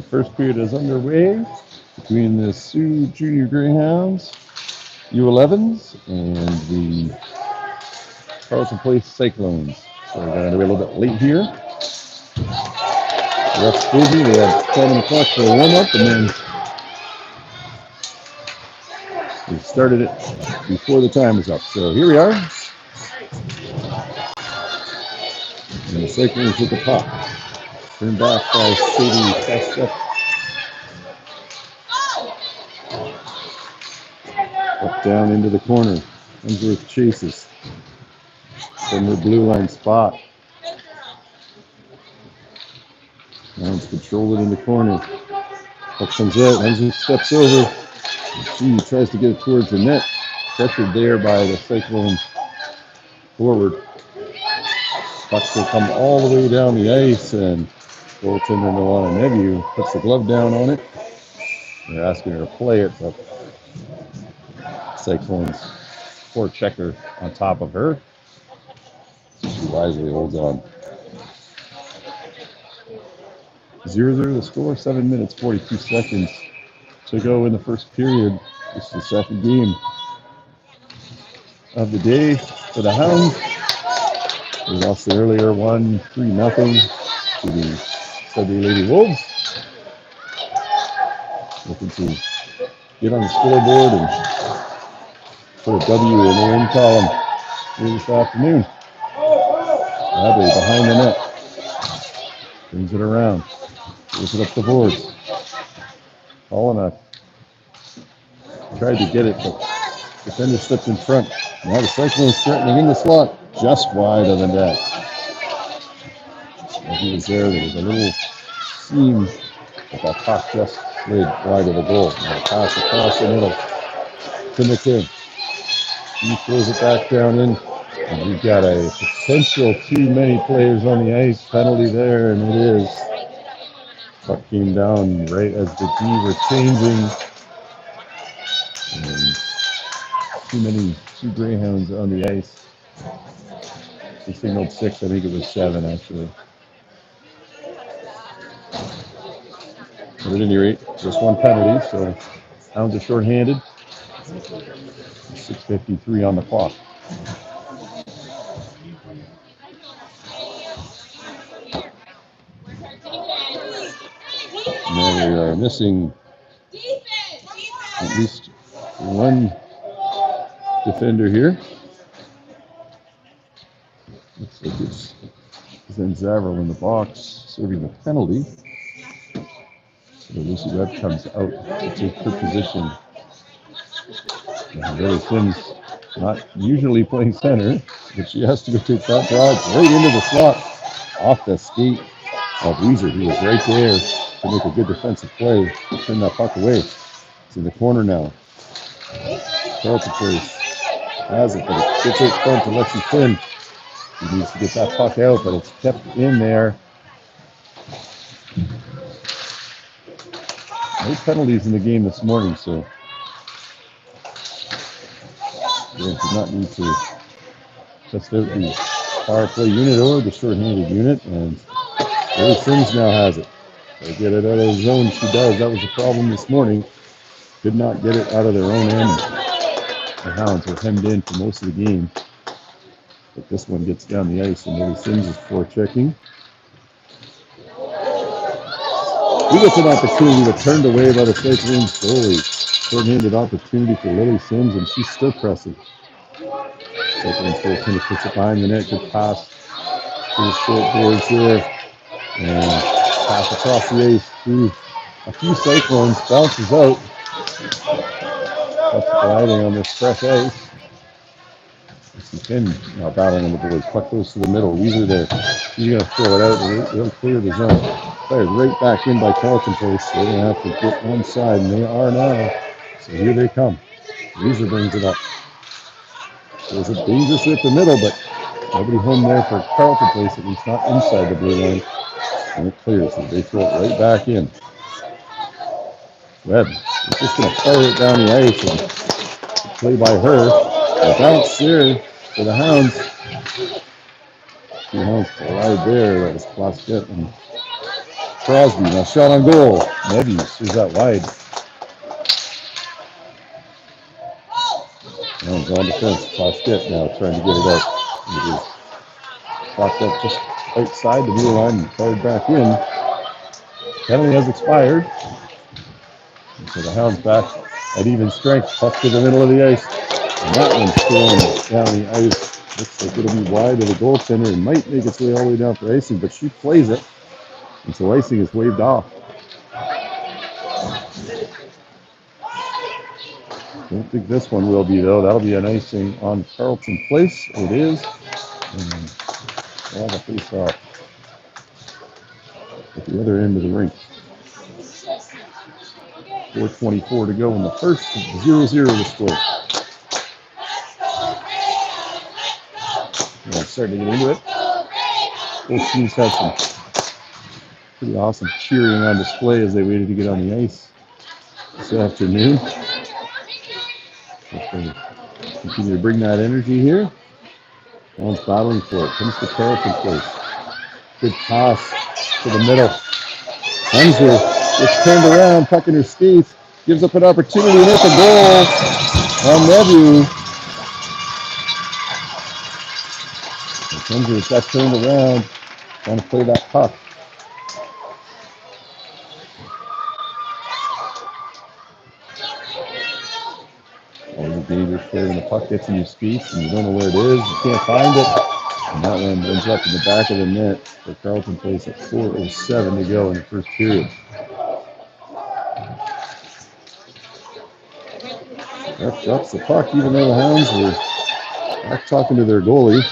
First period is underway between the Sioux Junior Greyhounds, U11s, and the Carleton Place Cyclones. So we're going to be a little bit late here. Ref's busy. They have 7 o'clock for a warm-up, and then we started it before the time was up. So here we are. And the Cyclones with the puck. Turned back by Sadie Sestep. Up down into the corner. Unsworth chases from the blue line spot. Lions control it in the corner. Puck comes out. Unsworth steps over. She tries to get it towards the net. Pressured there by the Cyclone forward. Puck will come all the way down the ice, and goaltender Milana Nebu puts the glove down on it. They're asking her to play it, but Cyclones forechecker on top of her. She wisely holds on. 0-0 the score, 7 minutes, 42 seconds to go in the first period. This is the second game of the day for the Hounds. We lost the earlier one, 3-0 to the Sudbury Lady Wolves. Looking to get on the scoreboard and put a W in the win column here this afternoon. Bradley behind the net. Brings it around. Gives it up the boards. Paulina tried to get it, but defender slipped in front. Now the Cyclones threatening in the slot. Just wide of the net. When he was there was a little seam, but that puck just slid wide of the goal. Now a pass across the middle to McKim. He throws it back down in, and we've got a potential too many players on the ice penalty there, and it is. Puck came down right as the D were changing. And too many Greyhounds on the ice. They signaled 6, I think it was 7 actually. But at any rate, just one penalty, so Hounds are shorthanded. 6:53 on the clock. Now we are missing at least one defender here. Looks like it's Zanzavril in the box serving the penalty. So Lucy Webb comes out to take her position. And Lily Sims not usually playing center, but she has to go take that drive right into the slot off the skate of Weezer. He was right there to make a good defensive play, turn that puck away. It's in the corner now. Carleton Place has it, but it gets out front to Lexi Finn. He needs to get that puck out, but it's kept in there. No penalties in the game this morning, so they did not need to test out the power play unit or the short-handed unit, and Lily Sims now has it. They get it out of the zone. She does. That was the problem this morning. Could not get it out of their own end. The Hounds were hemmed in for most of the game. But this one gets down the ice, and Lily Sims is forechecking. He gets an opportunity, but turned away by the Cyclones goalie. Short-handed opportunity for Lily Sims, and she's still pressing. Cyclones goaltender puts it behind the net. Good pass to the short boards there. And pass across the ice through a few Cyclones. Bounces out. That's gliding on this fresh ice. Finn now battling on the boards. Puck goes to the middle. Weezer there. He's going to throw it out. They'll clear the zone. Fired right back in by Carleton Place. They're going to have to get one side, and they are now. So here they come. Weezer brings it up. There's a dangerous at the middle, but nobody home there for Carleton Place, at least not inside the blue line. And it clears. So they throw it right back in. Webb is just going to fire it down the ice, and play by her. A bounce there for the Hounds. Two Hounds collide there. That was Plaskett and Crosby, now shot on goal. Nebby sees that wide. Now he's on defense. Basket now trying to get it out. It is popped up just outside the blue line and fired back in. Penalty has expired. And so the Hounds back at even strength. Puck to the middle of the ice. And that one's thrown down the ice. Looks like it'll be wide of the goaltender and might make its way all the way down for icing, but she plays it. And so icing is waved off. Don't think this one will be, though. That'll be an icing on Carleton Place. It is. And we'll have a face-off at the other end of the rink. 4:24 to go in the first. 0-0 the score. Well, starting to get into it. Both teams had some pretty awesome cheering on display as they waited to get on the ice this afternoon. Continue to bring that energy here. One's battling for it. Comes to Carleton Place. Good pass to the middle. Hemsworth gets turned around, puck in her skates. Gives up an opportunity to hit the goal on Nebu. Hemsworth got turned around, trying to play that puck. Always a dangerous play when the puck gets in your skates and you don't know where it is, you can't find it. And that one ends up in the back of the net for Carleton Place at 4:07 to go in the first period. Ref drops the puck even though the Hounds were back talking to their goalie.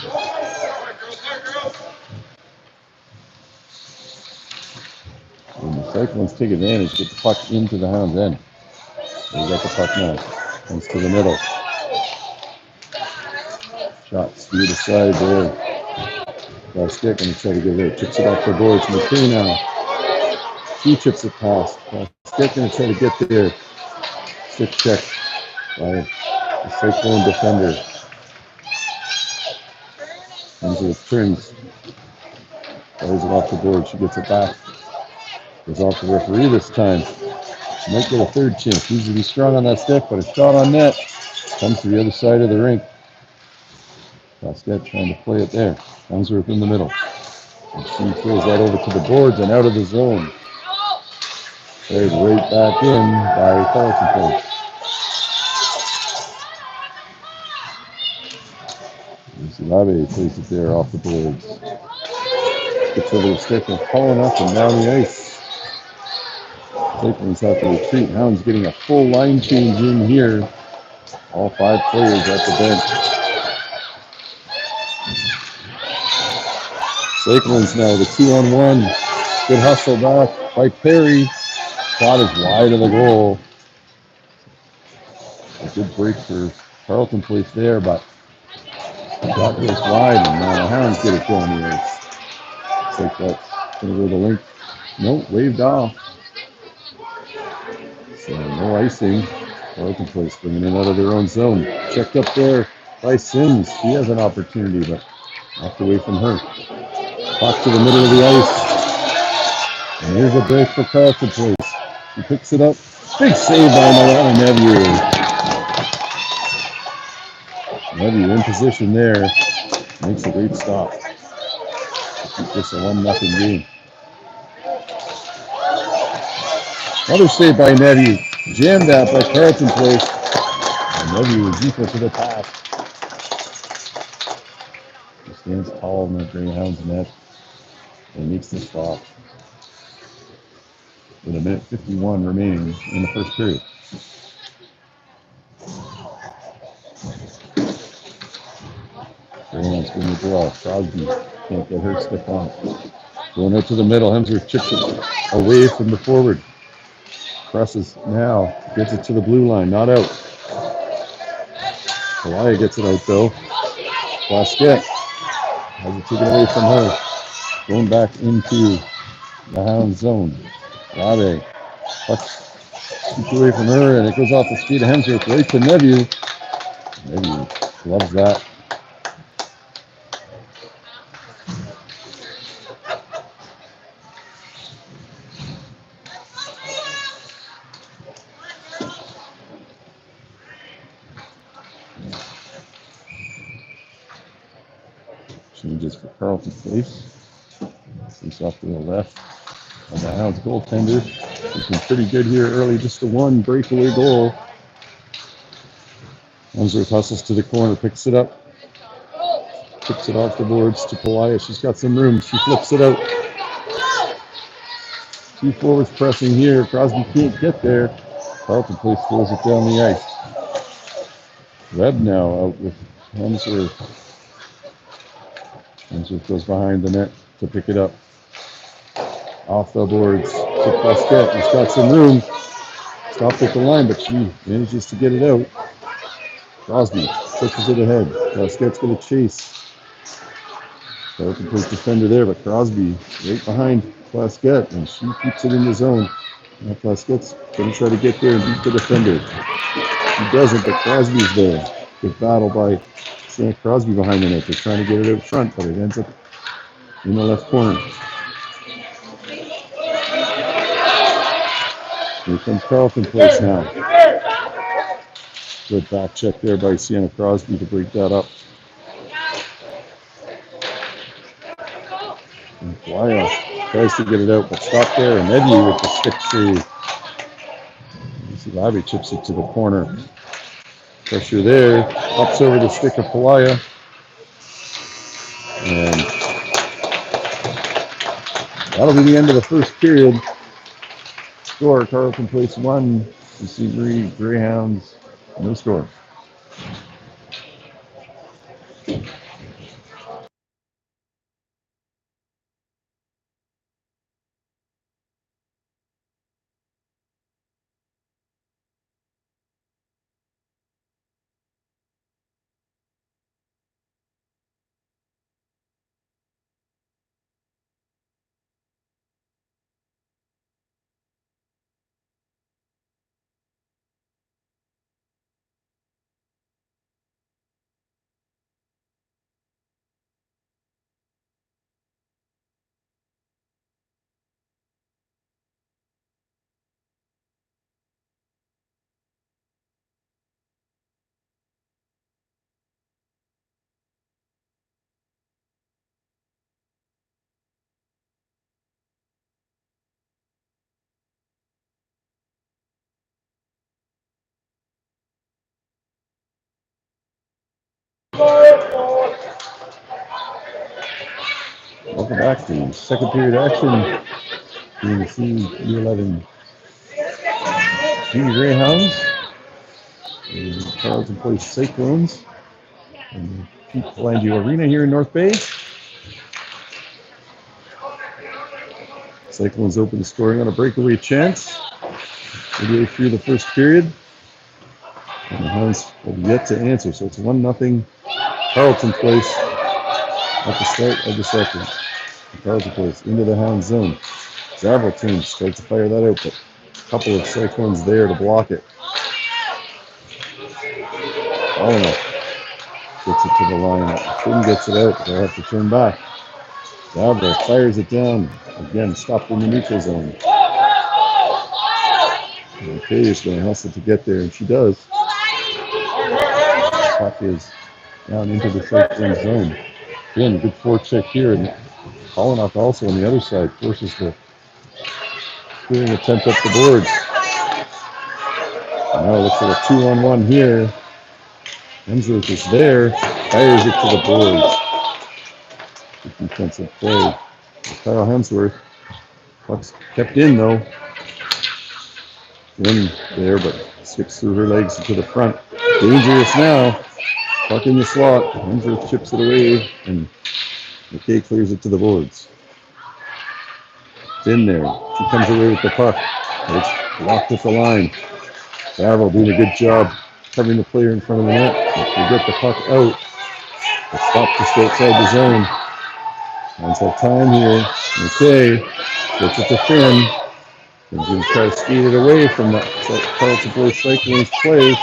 And the Cyclones take advantage, get the puck into the Hounds' end. They got the puck now. Comes to the middle. Shot steered aside there. Got a stick and try to get it. Chips it off the boards. McKay now. She chips it past. Stick and try to get there. Stick check by the Cyclone defender. Comes with turns. Fires it off the board. She gets it back. Goes off the referee this time. She might get a third chance. Needs to be strong on that stick, but a shot on net. Comes to the other side of the rink. Basket trying to play it there. Hemsworth in the middle. And she throws that over to the boards and out of the zone. Played right back in by Carleton Place. Labe plays it there off the boards. Gets over the stick and falling up and down the ice. Cyclones have to retreat. Hounds getting a full line change in here. All 5 players at the bench. Cyclones now with a 2-on-1. Good hustle back by Perry. Shot is wide of the goal. A good break for Carleton Place there, but shot goes wide, and now the Hounds get it going here. Looks like that's going to go to link. Nope, waved off. So no icing. Carleton Place bringing it out of their own zone. Checked up there by Sims. He has an opportunity, but knocked away from her. Puck to the middle of the ice. And here's a break for Carleton Place. He picks it up. Big save by Nebu. Nebu in position there. Makes a great stop. Keep this a 1-0 game. Another save by Nebu. Jammed out by Carleton Place. And Nebu was equal to the pass. He stands tall in the Greyhounds net and makes the stop. With 1:51 remaining in the first period. Greyhounds going to draw. Crosby can't get her stick on it. Going out to the middle. Hemsworth chips it away from the forward. Presses now. Gets it to the blue line. Not out. Kalaya gets it out though. Basket has it taken away from her. Going back into the Hound zone. Labe. Puck keeps away from her, and it goes off the skate of Hemsworth right to Nebu. Nebu loves that. Changes for Carleton Place. He's off to the left. And the Hounds goaltender. Looking pretty good here early. Just a one breakaway goal. Hemsworth hustles to the corner, picks it up. Kicks it off the boards to Pelaya. She's got some room. She flips it out. Two forwards pressing here. Crosby can't get there. Carleton Place throws it down the ice. Webb now out with Hemsworth. Hemsworth goes behind the net to pick it up. Off the boards to Pasquette. He's got some room. Stopped at the line, but she manages to get it out. Crosby pushes it ahead. Pasquette's going to chase. Carleton Place defender there, but Crosby right behind Pasquette, and she keeps it in the zone. Now Pasquette's going to try to get there and beat the defender. He doesn't, but Crosby's there. Good battle by Sam Crosby behind the net. They're trying to get it out front, but it ends up in the left corner. Here comes Carleton Place now. Good back check there by Sienna Crosby to break that up. And Pelaya tries to get it out, but stopped there. And Eddie with the stick save. Labby chips it to the corner. Pressure there. Ups over the stick of Pelaya. And that'll be the end of the first period. Score, Carleton Place 1. UC Greyhounds, no score. Welcome back to second period action. Here we see U11 Junior Greyhounds and Carleton Place Cyclones in the Pete Pelangio Arena here in North Bay. Cyclones open the scoring on a breakaway chance. Midway through the first period. And the Hounds have yet to answer, so it's 1-0 Carleton Place at the start of the second. Carleton Place into the Hound zone. Zavril turns, tries to fire that out, but a couple of Cyclones there to block it. Oliver gets it to the line. Finn gets it out. They'll have to turn back. Zavril fires it down. Again, stopped in the neutral zone. Okay, is going to hustle to get there, and she does. Puck is down into the Cyclone zone. Again, good forecheck here, and Collinock also on the other side forces the clearing attempt up the boards. And now it looks like a 2-on-1 here. Hemsworth is there, fires it to the boards. Good defensive play. Kyle Hemsworth. Puck's kept in though. In there, but sticks through her legs to the front. Dangerous now. Puck in the slot. Hemsworth chips it away, and McKay clears it to the boards. It's in there. She comes away with the puck. It's blocked at the line. Zavril doing a good job covering the player in front of the net. They get the puck out. They stop just outside the zone. Hounds have time here. McKay gets it to Finn. Finn's going to try to skate it away from the Carleton Place Cyclones play.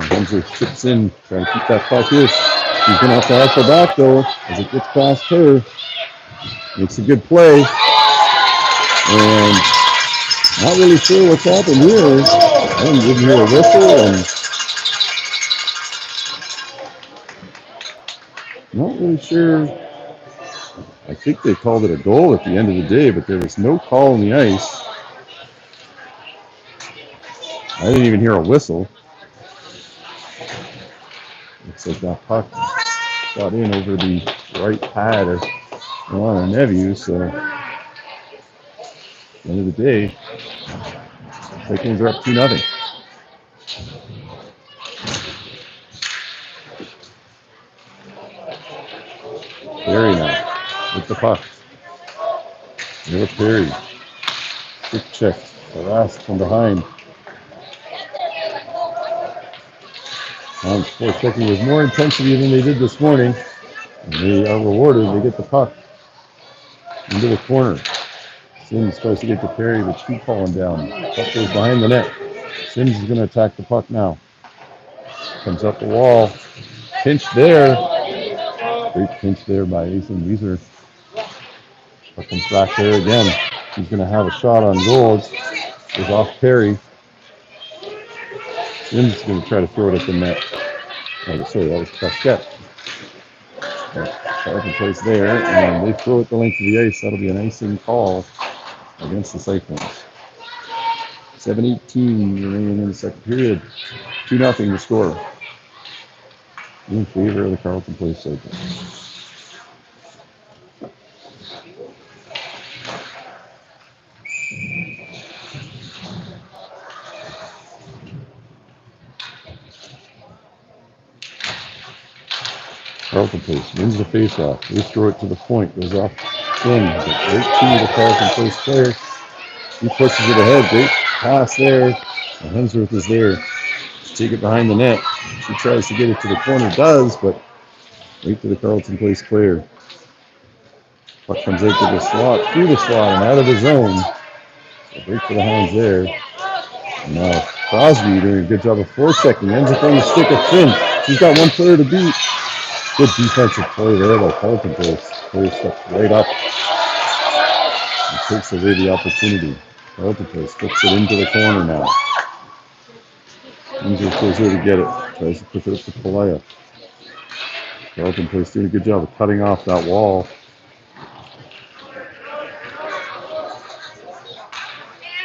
Hemsworth chips in, trying to keep that puck in. She's going to have to hustle back though as it gets past her. Makes a good play. And not really sure what's happened here. I didn't hear a whistle, and Not really sure. I think they called it a goal at the end of the day, but there was no call on the ice. I didn't even hear a whistle. Looks like that puck got in over the right pad of Alana Nevu, so at the end of the day, Cyclones are up 2-0. Perry now with the puck. Neil Perry. Quick check. Harassed from behind. Sports checking with more intensity than they did this morning. And they are rewarded. They get the puck into the corner. Sims tries to get to Perry, but she's falling down. Puck goes behind the net. Sims is going to attack the puck now. Comes up the wall. Pinch there. Great pinch there by Asen Weiser. Puck comes back there again. He's going to have a shot on goal. Goes off Perry. Sims is going to try to throw it at the net. Oh, sorry, that was Prescott. Carleton plays there, and they throw it the length of the ice. That'll be an icing call against the Cyclones. 7:18 remaining in the second period. 2-0 to score. In favor of the Carleton Place Cyclones. Carleton Place wins the faceoff. They throw it to the point. Goes off in. Right to the Carleton Place player. He pushes it ahead. Great pass there. And Hemsworth is there to take it behind the net. She tries to get it to the corner. Does, but right to the Carleton Place player. Puck comes out to the slot, through the slot, and out of the zone. So break for the Hounds there. And now Crosby doing a good job of forechecking. Ends up on the stick of Finn. She's got one player to beat. Good defensive play there by Carleton Place. Player steps right up and takes away the opportunity. Carleton Place flips it into the corner now. Windsor goes there to get it. Tries to push it up to Palea. Carleton Place doing a good job of cutting off that wall.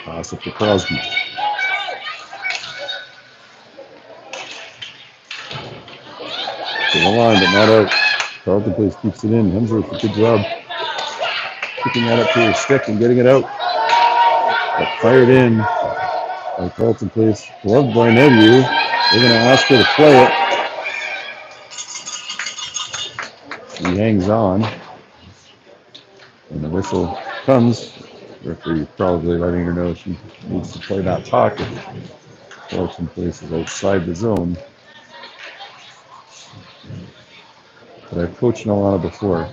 Pass up to Crosby. To the line, but not out. Carleton Place keeps it in. Hemsworth, a good job picking that up to her stick and getting it out. But fired in by Carleton Place. Gloved by Nevu. They're going to ask her to play it. She hangs on. And the whistle comes. Referee probably letting her know she needs to play that puck. Carleton Place is outside the zone. But I've coached Nolana before.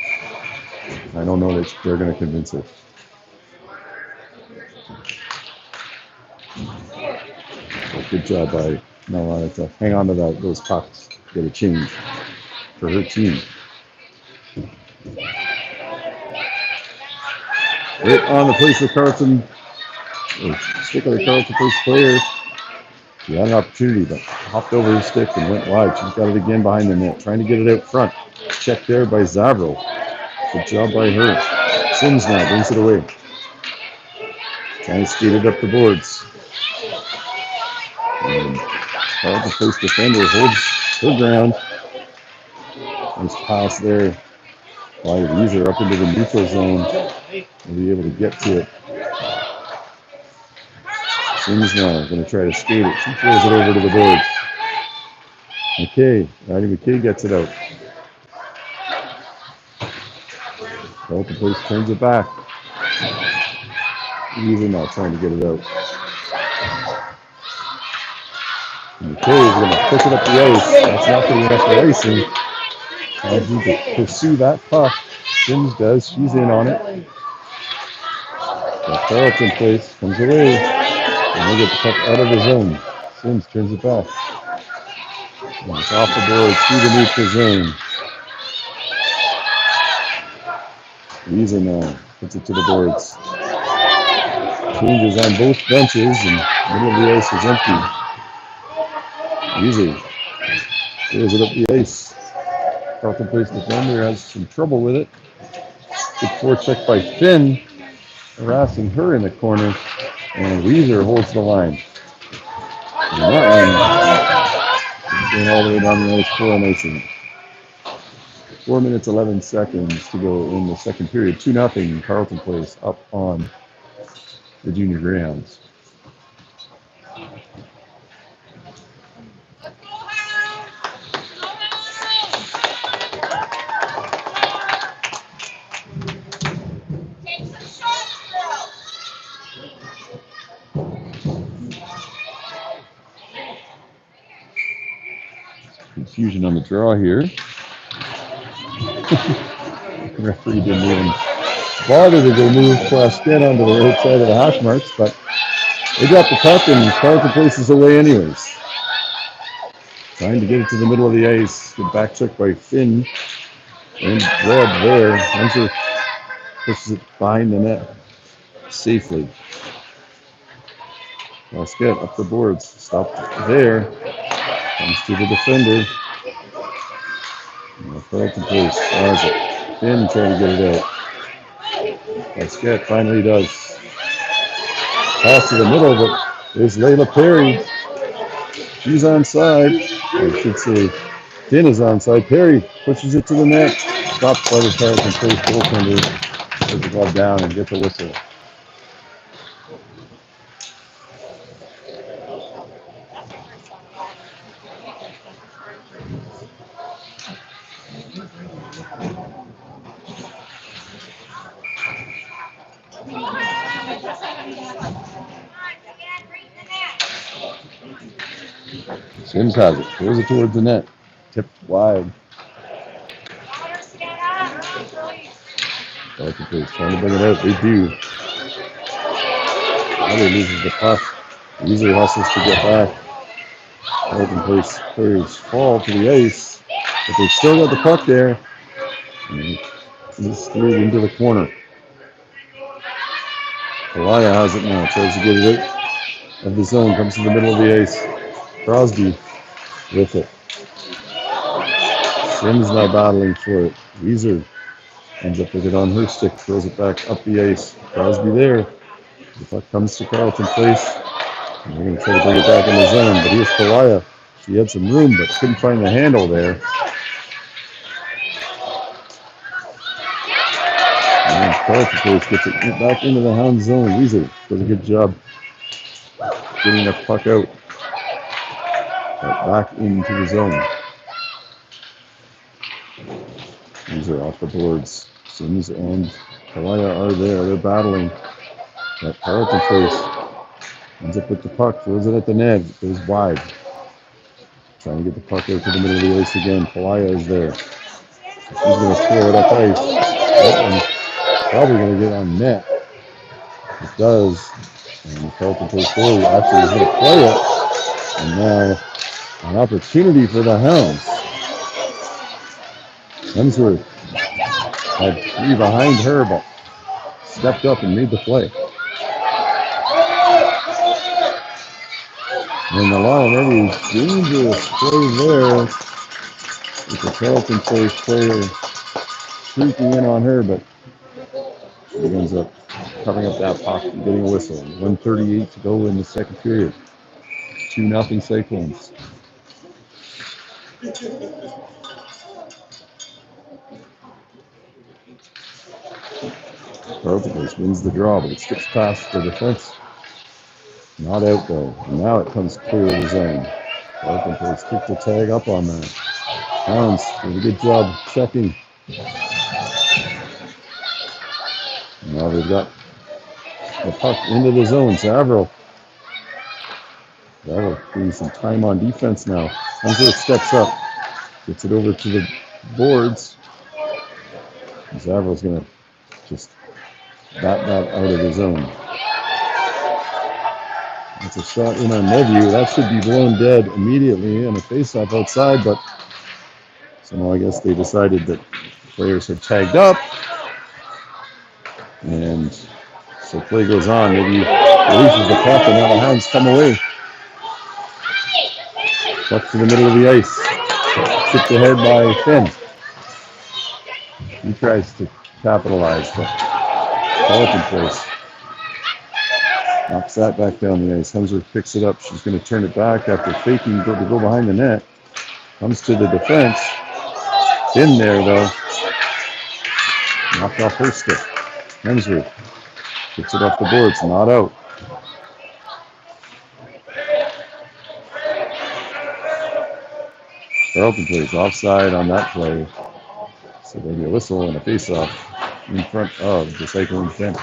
I don't know that they're going to convince her. So good job by Nolana to hang on to those pucks, get a change for her team. Right on the place of Carleton, stick of the Carleton Place player. She had an opportunity, but hopped over his stick and went wide. She's got it again behind the net, trying to get it out front. Check there by Zavro. Good job by her. Sims now brings it away. Trying to skate it up the boards. And Carleton Place defender holds her ground. Nice pass there by Weiser up into the neutral zone. We'll be able to get to it. Sims now going to try to skate it. She throws it over to the boards. McKay gets it out. Carleton Place turns it back. Weiser now trying to get it out. McKay is going to push it up the ice. That's not going to be enough for icing. Trying to pursue that puck. Sims does. She's in on it. But Carleton Place comes away. And they get the puck out of the zone. Sims turns it back. And it's off the board through the neutral zone. Weiser now puts it to the boards. Changes on both benches, and the middle of the ice is empty. Weiser throws it up the ice. Carleton Place defender has some trouble with it. Good forecheck by Finn, harassing her in the corner, and Weezer holds the line. And that one is going all the way down the ice for a Mason. 4 minutes, 11 seconds to go in the second period. 2-0 Carleton Place up on the Junior Greyhounds. Confusion on the draw here. The referee didn't even bother to go move Quasquet onto the right side of the hash marks, but they got the puck and Carleton Place is away anyways. Trying to get it to the middle of the ice. Good back check by Finn. And Red there. Hunter pushes it behind the net safely. Quasquet up the boards. Stopped there. Comes to the defender. Carleton Place has it. Finn trying to get it out. Quasquet finally does. Pass to the middle, but there's Layla Perry. She's onside. I should say Finn is onside. Perry pushes it to the net. Stopped by the Carleton Place goaltender. Puts the ball down and gets a whistle. Sims has it. Throws it towards the net. Tipped wide. Carleton Place trying to bring it out. They do. Now loses the puck. Easily hustles to get back. Carleton Place players fall to the ice, but they've still got the puck there. And it's through into the corner. Elia has it now. Tries to get it out of the zone. Comes to the middle of the ice. Crosby with it. Sims now battling for it. Weezer ends up with it on her stick. Throws it back up the ice. Crosby there. The puck comes to Carleton Place. And they're going to try to bring it back in the zone. But here's Kalaya. She had some room, but couldn't find the handle there. And Carleton Place gets it back into the Hound zone. Weezer does a good job getting that puck out. Back into the zone. These are off the boards. Sims and Kalaya are there. They're battling. That Carleton Place ends up with the puck. Throws it at the net. It goes wide. Trying to get the puck out to the middle of the ice again. Kalaya is there. She's going to throw it up ice. That one's probably going to get on net. It does. And the Carleton Place goalie actually is going to play it. And now an opportunity for the Hounds. Hemsworth had three behind her, but stepped up and made the play. And the line, that is dangerous play there. With the Carleton Place player creeping in on her, but she ends up covering up that puck and getting a whistle. 1:38 to go in the second period. 2-0 Cyclones. Carleton Place wins the draw, but it skips past the defense. Not out though. And now it comes clear of the zone. Carleton Place kicked the tag up on that. Hounds did a good job checking. Now they've got the puck into the zone. Zavro doing some time on defense now. Hunter steps up. Gets it over to the boards. Zavro's going to just bat that out of the zone. That's a shot in on Nevue. That should be blown dead immediately on a face-off outside, but somehow I guess they decided that players had tagged up. And so play goes on. Nevue releases the puck, and now the Hounds come away. Puck to the middle of the ice. Tipped ahead by Finn. He tries to capitalize, but Carleton place. Knocks that back down the ice. Hemsworth picks it up. She's going to turn it back after faking to go behind the net. Comes to the defense. It's in there, though. Knocked off her stick. Hemsworth gets it off the boards. Not out. Carleton plays offside on that play. So there'll be a whistle and a face-off in front of the Cyclones bench.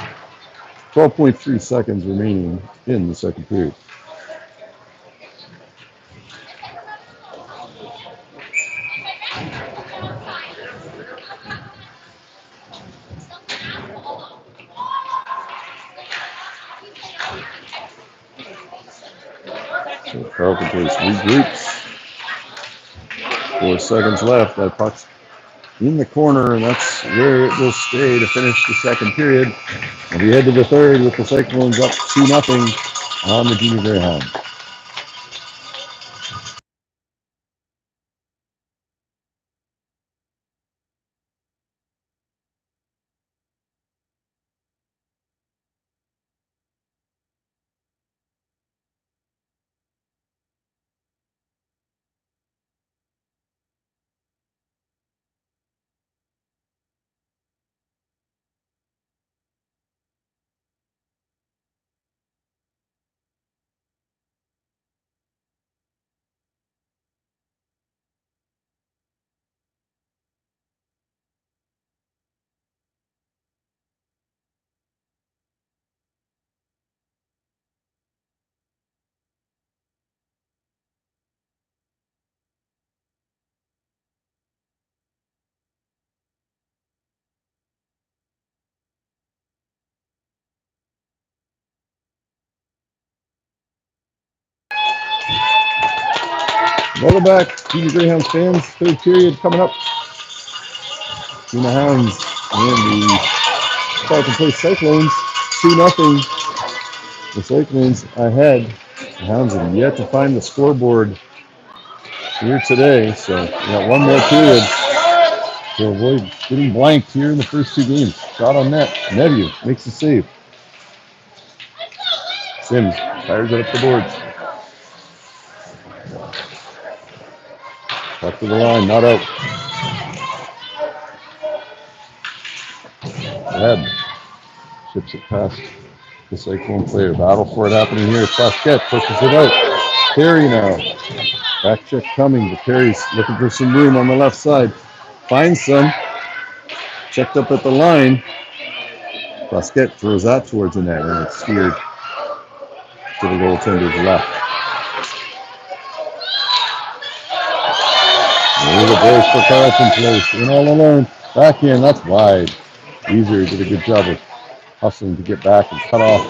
12.3 seconds remaining in the second period. So Carleton plays regroups. 4 seconds left. That puck's in the corner, and that's where it will stay to finish the second period. And we head to the third with the Cyclones up 2-0 on the Junior Greyhounds. Welcome back, Junior Greyhounds fans. Third period coming up. Junior Hounds and the Carleton Place Cyclones 2-0. The Cyclones ahead. The Hounds have yet to find the scoreboard here today, so we got one more period to avoid getting blanked here in the first two games. Shot on net. Nephew makes the save. Sims fires it up the boards. Back to the line, not out. Webb ships it past the Cyclone player. Battle for it happening here. Pasquette pushes it out. Perry now. Back check coming, but Perry's looking for some room on the left side. Finds some. Checked up at the line. Pasquette throws that towards the net, and it's steered to the goaltender's left. There's a brace for Carleton Place. In all alone. Back in. That's wide. Easier did a good job of hustling to get back and cut off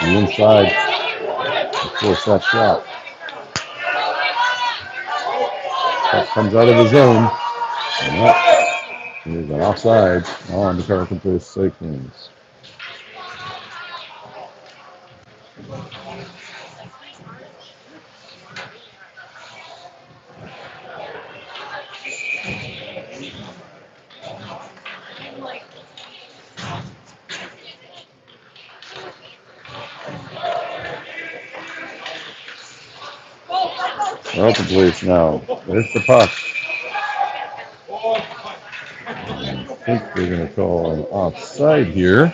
the inside and force that shot. That comes out of the zone. And that is an offside on the Carleton Place Cyclones. Carleton Place now. There's the puck. I think they're going to call an offside here.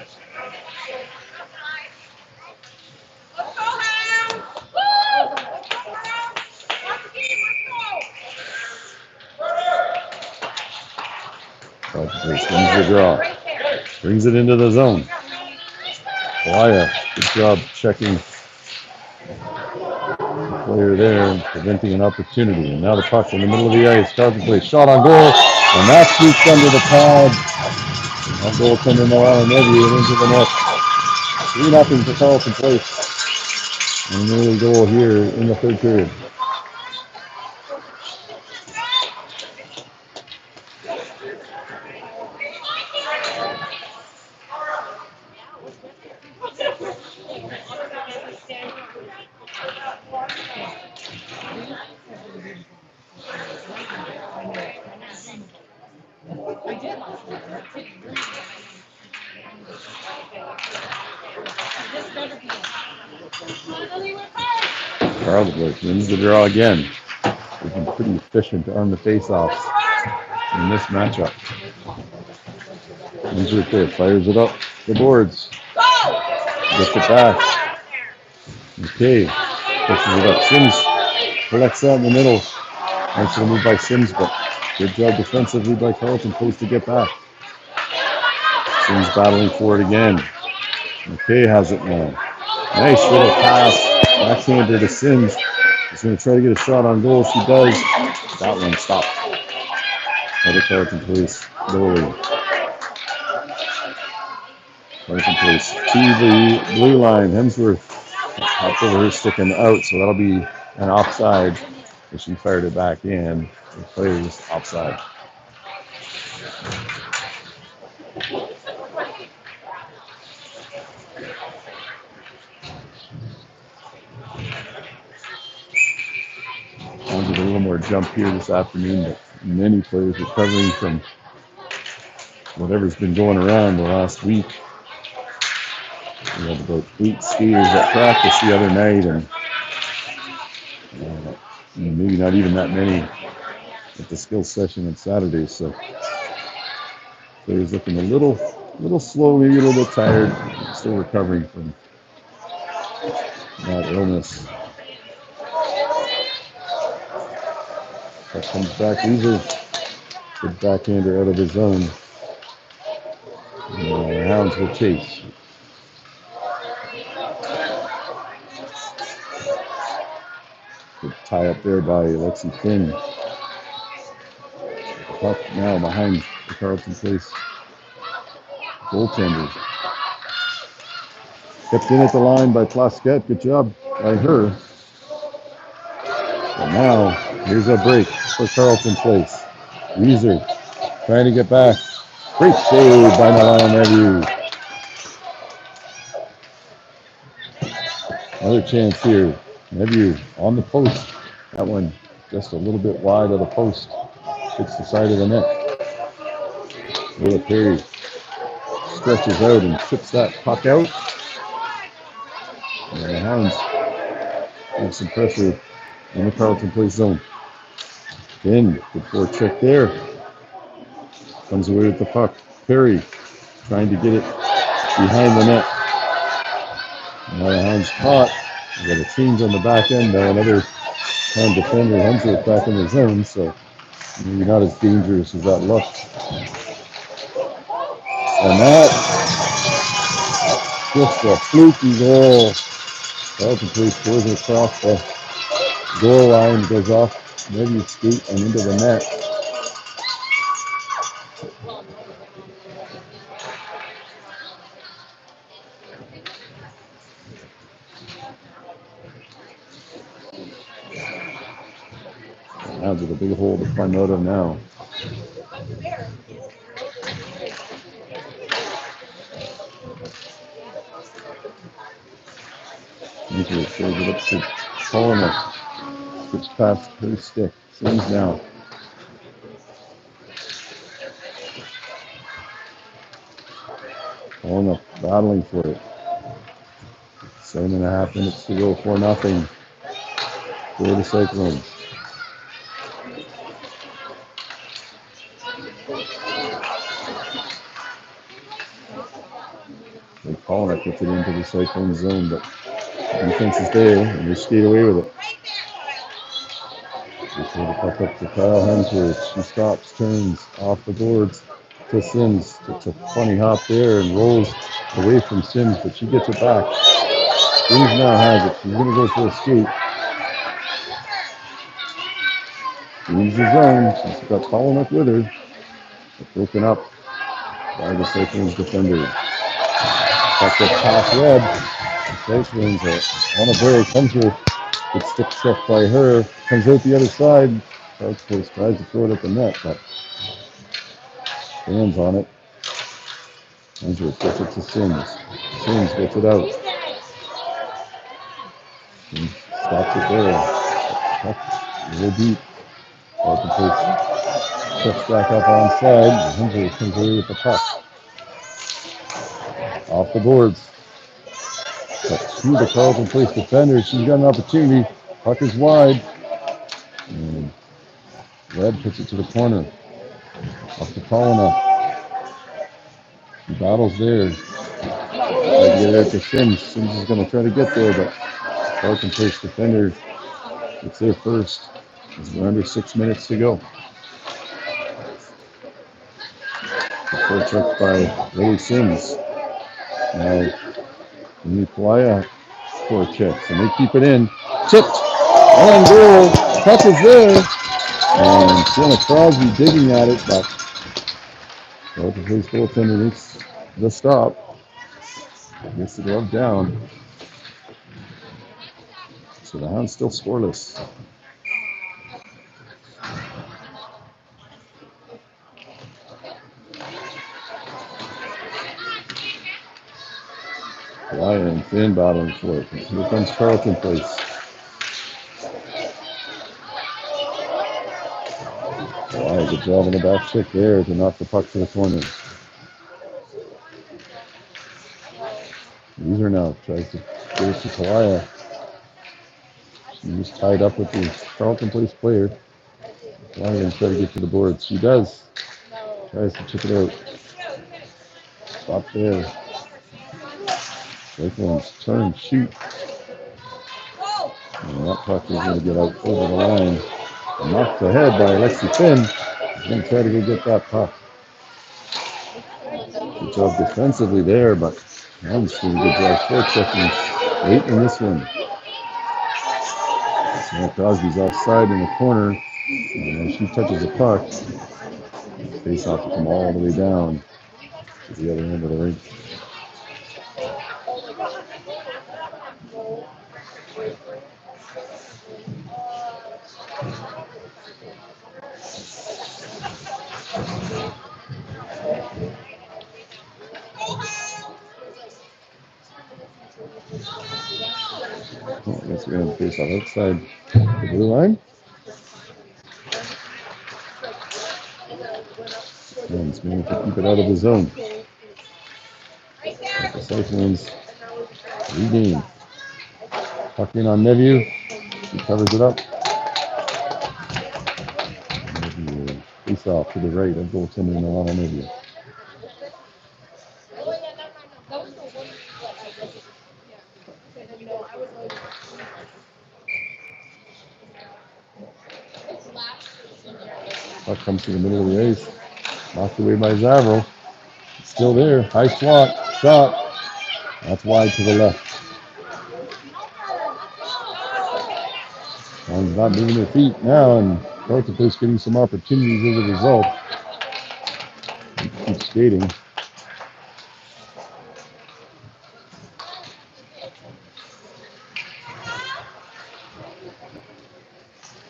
Carleton Place wins the draw. Brings it into the zone. Elia, good job checking the player there and preventing an opportunity. And now the puck in the middle of the ice. Carleton Place shot on goal. And that sweeps under the pad. That goaltender Noel Nevy and into the net. 3-0 for Carleton Place. And an early goal here in the third period. Carleton wins the draw again. They've been pretty efficient on the face-offs in this matchup. He's right there, fires it up the boards. Gets it back. Okay, pushes it up. Sims collects that in the middle. Nice little move by Sims, but good job defensively by Carleton Place to get back. Sims battling for it again. McKay has it now. Nice little pass. Backhander to Sims. He's going to try to get a shot on goal. She does. That one stopped. Another Carleton Place goalie. Carleton Place to the blue line. Hemsworth hopped over her stick and out, so that'll be an offside. But she fired it back in. The play was offside. I'll get a little more jump here this afternoon, but many players recovering from whatever's been going around the last week. We had about 8 skaters at practice the other night, and maybe not even that many at the skills session on Saturday. So players looking a little slow, maybe a little bit tired, still recovering from that illness. That comes back easy. Good backhander out of his zone. The Hounds will chase. Good tie up there by Lexi Finn. Puck now behind the Carleton Place goaltender. Kept in at the line by Plaskett. Good job by her. But now, here's a break for Carleton Place. Weezer trying to get back. Great save by Milan Review. Another chance here. Review on the post. That one just a little bit wide of the post. Hits the side of the net. Willa Perry stretches out and chips that puck out. And the Hounds have some pressure in the Carleton Place zone. Finn, good forecheck there. Comes away with the puck. Perry trying to get it behind the net. Now the Hounds caught. We got a change on the back end now. Another Hound defender, Hemsworth, back in the zone, so maybe not as dangerous as that looked. And that, just a fluky goal. Carleton Place scores it across the goal line, goes off Nevy's skate and into the net. Hounds with a big hole to climb out of now. Nicholas throws it up to Colin. Switch past her stick. Sims now. Colin battling for it. 7.5 minutes to go, 4-0 for the Cyclones. Colin puts it into the Cyclone zone, but the defense is there, and they skate away with it. They throw the puck up to Kyle Hemsworth. She stops, turns off the boards to Sims. It's a funny hop there and rolls away from Sims, but she gets it back. Sims now has it. She's going to go for a skate. Leaves the zone. She's got Colin up with her. It's broken up by the Cyclones defender. Puck gets past Webb. The Cyclones are on a break. Hemsworth gets stick checked by her. Comes out the other side. Carleton tries to throw it at the net, but stands on it. Hemsworth gets it to Sims. Sims gets it out. And stops it there. Puck a little deep. Carleton Trips back up onside. Henry comes away with the puck. Off the boards. But to the Carleton Place defender. She's got an opportunity. Puck is wide. And Red puts it to the corner. Up to Colina. He battles there. Try to get it out to Sims. Sims is going to try to get there, but Carleton Place defender gets there first. We're under 6 minutes to go. The check by Lily Sims. Now, Nikolaya for checks, and they keep it in. Tipped on goal. Puck is there. And Sienna Crosby digging at it, but Carleton Place goaltender makes the stop. Gets the glove down. So the Hounds still scoreless. Ryan and Finn battling for it. Here comes Carleton Place. Ryan, good job on the back stick there to knock the puck to the corner. User now tries to get it to Kalaya. She's tied up with the Carleton Place player. Kalaya going to try to get to the boards. She does. Tries to chip it out. Stop there. Cyclones turn, shoot. And that puck is going to get out over the line. And knocked ahead by Alexi Finn. She's going to try to go get that puck. Good job defensively there, but I'm just doing a good job forechecking late in this one. So Crosby's offside in the corner. And when she touches the puck, face off to come all the way down to the other end of the rink. I guess we're going to face off outside the blue line. And it's going to keep it out of the zone. But the Cyclones regain. Puck in on Neviu. He covers it up. Neviu face off to the right of goaltender Milana Neviu. Puck comes to the middle of the ice. Knocked away by Zavro. It's still there. High slot. Shot. That's wide to the left. One's not moving their feet now, and Carleton Place getting some opportunities as a result. Keep skating.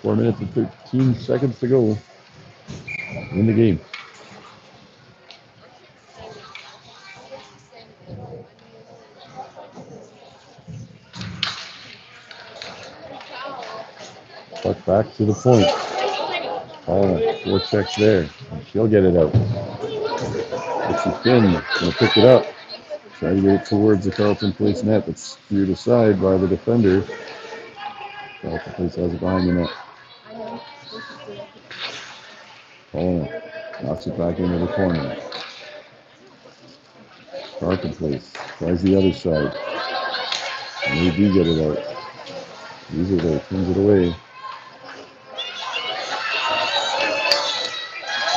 Four minutes and 13 seconds to go in the game. Puck back to the point. Oh, 4 checks there. She'll get it out. It's Finn going to pick it up. Try to get it towards the Carleton Place net. That's steered aside by the defender. Carleton Place has it behind the net. Oh, knocks it back into the corner. Carleton Place tries the other side. And they do get it out. User there turns it away.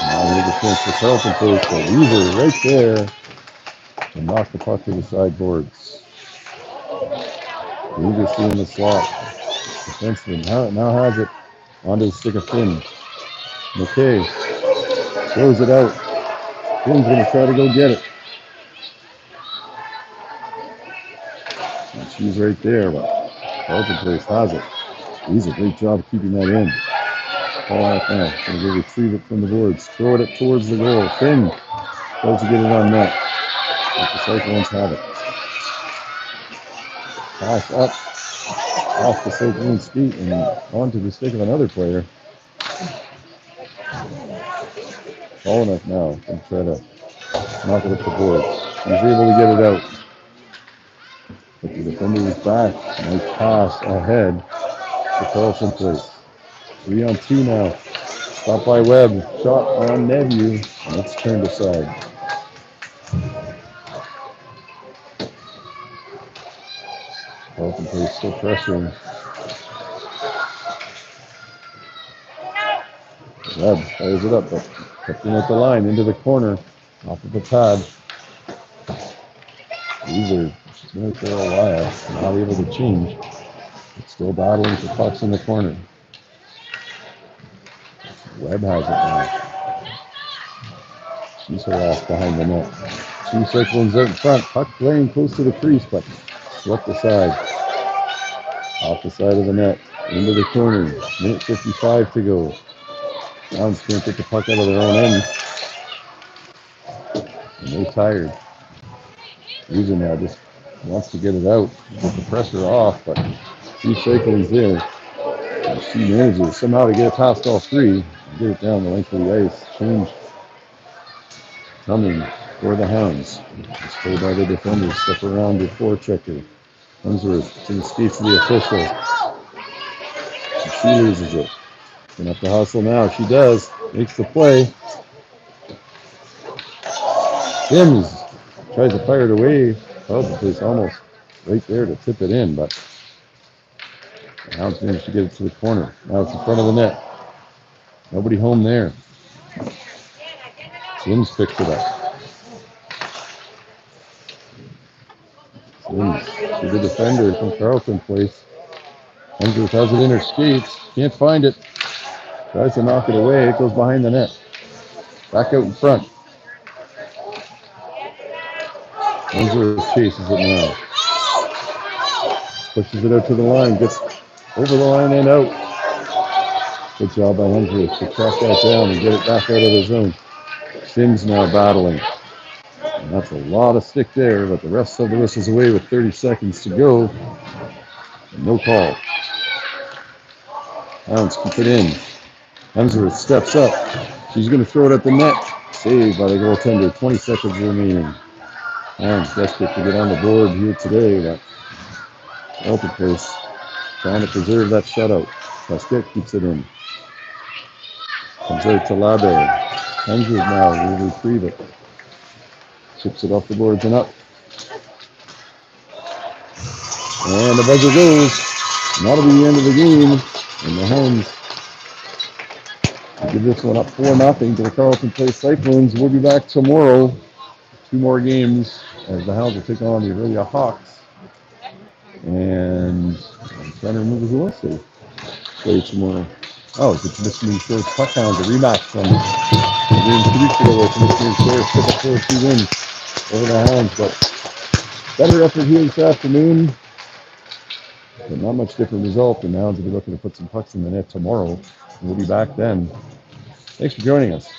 Now here's the chance for Carleton Place. So Weaver right there and knock the puck to the sideboards. Weaver seeing the slot. Defenseman now has it onto the stick of Finn. McKay throws it out. Finn's going to try to go get it. And she's right there, but Carleton Place has it. He's a great job of keeping that in. Paul out now. Going to go retrieve it from the boards. Throw it up towards the goal. Finn goes to get it on net. But the Cyclones have it. Pass up off the Cyclones' feet and onto the stick of another player. Tall enough now and try to knock it up the boards. He's able to get it out. But the defender is back. Nice pass ahead to Carleton place. 3-on-2 now. Stop by Webb. Shot on Nephew. And it's turned aside. Carleton place still pressuring. Webb fires it up, but kept in at the line into the corner. Off of the pad. She's been out there a while. Not able to change. But still battling for pucks in the corner. Webb has it now. She's harassed behind the net. 2 Cyclones out in front. Puck playing close to the crease, but swept aside. Off the side of the net. Into the corner. Minute 55 to go. Hounds can't get the puck out of their own end. And they're tired. User now just wants to get it out. Get the pressure off, but 2 Cyclones there. And she manages somehow to get it past all 3. Get it down the length of the ice. Change coming for the Hounds. It's played by the defenders. Step around the forechecker. Hemsworth to the skates of the official. And she loses it. Gonna have to hustle now. She does. Makes the play. Sims tries to fire it away. Carleton place almost right there to tip it in, but the Hounds managed to get it to the corner. Now it's in front of the net. Nobody home there. Sims picks it up. Sims to the defender from Carleton place. Hemsworth has it in her skates. Can't find it. Tries to knock it away. It goes behind the net. Back out in front. Hemsworth chases it now. Pushes it out to the line. Gets over the line and out. Good job by Hemsworth to track that down and get it back out of the zone. Sims now battling. And that's a lot of stick there, but the rest of the whistles away with 30 seconds to go. No call. Hounds keep it in. Hemsworth steps up. She's going to throw it at the net. Saved by the goaltender. 20 seconds remaining. Hounds desperate to get on the board here today, but Carleton place trying to preserve that shutout. Pasquette keeps it in. Comes out to Labe. Hemsworth now will retrieve it. Chips it off the boards and up. And the buzzer goes. And that'll be the end of the game. And the Hounds give this one up 4-0 to the Carleton Place Cyclones. We'll be back tomorrow. 2 more games as the Hounds will take on the Aurelia Hawks. And I'm trying to remember who else they play tomorrow. Oh, it's the Commissioner Shores Puck Hounds, a rematch from the game 2 weeks ago where Commissioner Shores took a 4-2 win over the Hounds. But better effort here this afternoon. But not much different result. And the Hounds will be looking to put some pucks in the net tomorrow. We'll be back then. Thanks for joining us.